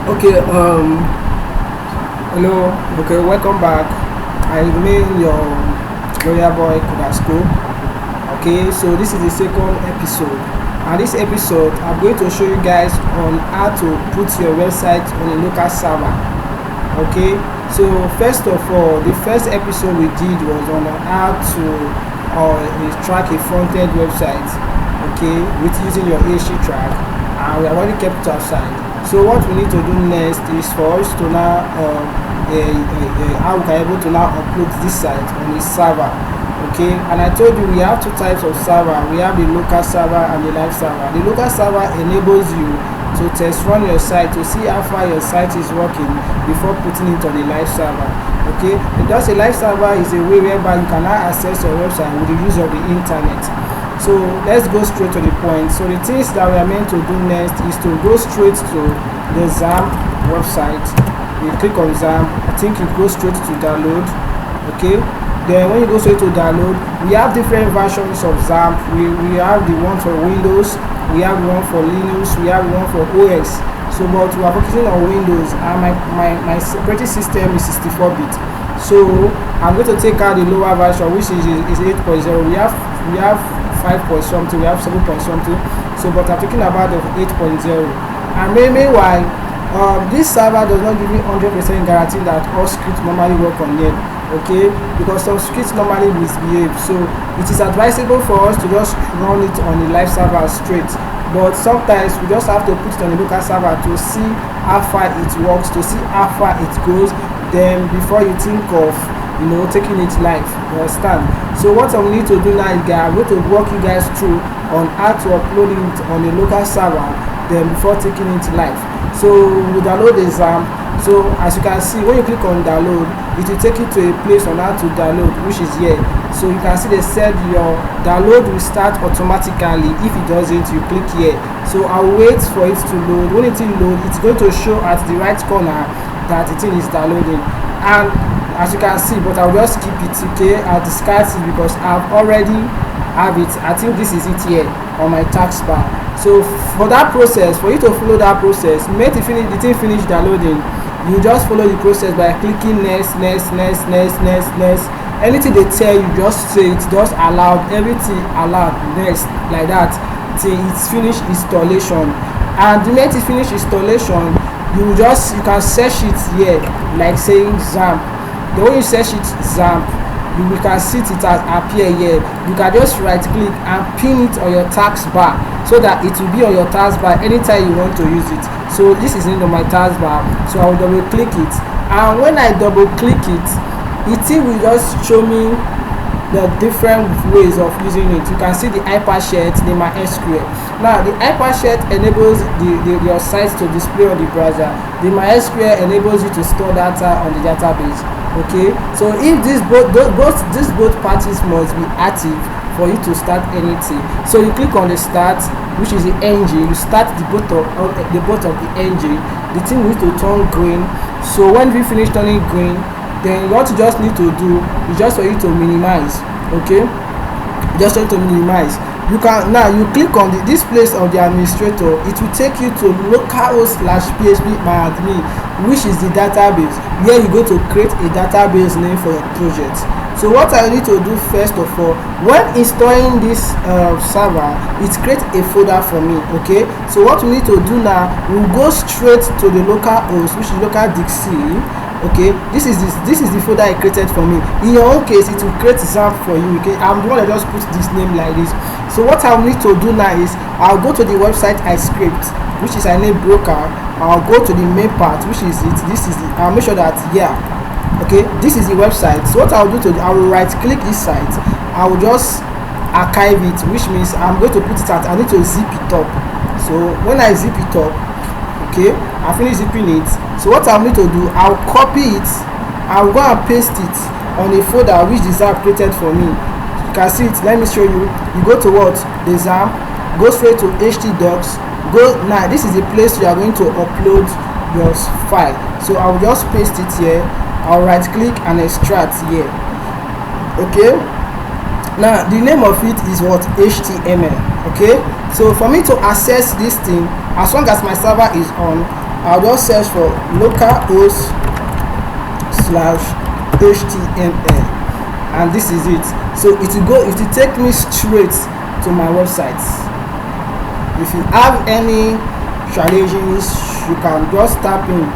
Okay, hello, okay, welcome back. I remain your lawyer boy Kudasco. Okay, so this is the second episode, and this episode I'm going to show you guys on how to put your website on a local server. Okay, so first of all, the first episode we did was on how to track a front-end website, okay, with using your AC track, and we have already kept it aside. So what we need to do next is for us to now how we can able to now upload this site on a server. Okay, and I told you we have two types of server. We have the local server and the live server. The local server enables you to test run your site to see how far your site is working before putting it on the live server. Okay, because a live server is a way whereby you can now access your website with the use of the internet. So let's go straight to the point. So the things that we are meant to do next is to go straight to the XAMPP website. You click on XAMPP. I think it goes straight to download. Okay, then when you go straight to download, we have different versions of XAMPP. We have the one for Windows, we have the one for Linux, we have the one for OS. So but we are focusing on Windows, and my operating system is 64-bit. So I'm going to take out the lower version, which is 8.0. We have 5 point something, we have 7 point something. So but I'm talking about the 8.0. And meanwhile, this server does not give you 100% guarantee that all scripts normally work on them. Okay, because some scripts normally misbehave, so it is advisable for us to just run it on the live server straight. But sometimes we just have to put it on the local server to see how far it works, to see how far it goes, then before you think of taking it live. You understand? So what I need to do now is I'm going to walk you guys through on how to upload it on the local server, then before taking it live. So we download the XAMPP. So as you can see, when you click on download, it will take you to a place on how to download, which is here. So you can see they said your download will start automatically. If it doesn't, you click here. So I'll wait for it to load. When it loads, it's going to show at the right corner that the thing is downloading. And as you can see, but I'll just keep it. Okay, I'll discard it because I've already have it. I think this is it here on my taskbar. So for that process, for you to follow that process, make the thing finish downloading. You just follow the process by clicking next. Anything they tell you, just say it, just allowed, everything allowed, next, like that till it's finished installation. And the next is finished installation, you can search it here, like saying XAMPP. The way you search it XAMPP, you can see it as appear here. You can just right click and pin it on your taskbar so that it will be on your taskbar anytime you want to use it. So this is in my taskbar, so I will double click it, and when I double click it, it will just show me the different ways of using it. You can see the hypershare, the MySQL. Now the hypershare enables your sites to display on the browser. The MySQL enables you to store data on the database. Okay, so if these both parties must be active for you to start anything. So you click on the start, which is the engine. You start the boot of the engine. The thing needs to turn green. So when we finish turning green, then what you just need to do is just for you to minimize. Okay, just try to minimize. You can now click on this place of the administrator. It will take you to localhost/phpMyAdmin, which is the database where you go to create a database name for your project. So what I need to do first of all, when installing this server, it creates a folder for me. Okay, so what we need to do now, we'll go straight to the localhost, which is localhost. Okay, this is the folder I created for me. In your own case, it will create XAMPP for you. Okay, I'm the one that just put this name like this. So what I'll need to do now is I'll go to the website I script, which is I name broker. I'll go to the main part, which is it. This is I'll make sure that okay, this is the website. So what I'll do I will right click this site. I will just archive it, which means I'm going to put it out. I need to zip it up. So when I zip it up, okay, I finish zipping it. So what I'll need to do, I'll copy it, I'll go and paste it on a folder which the XAMPP created for me. You can see it. Let me show you. You go to what? The XAMPP, go straight to htdocs. Now this is the place you are going to upload your file. So I'll just paste it here. I'll right click and extract here. Okay, now the name of it is what? HTML. Okay, so for me to access this thing, as long as my server is on, I'll just search for localhost /html, and this is it. So it will take me straight to my website. If you have any challenges, you can just tap in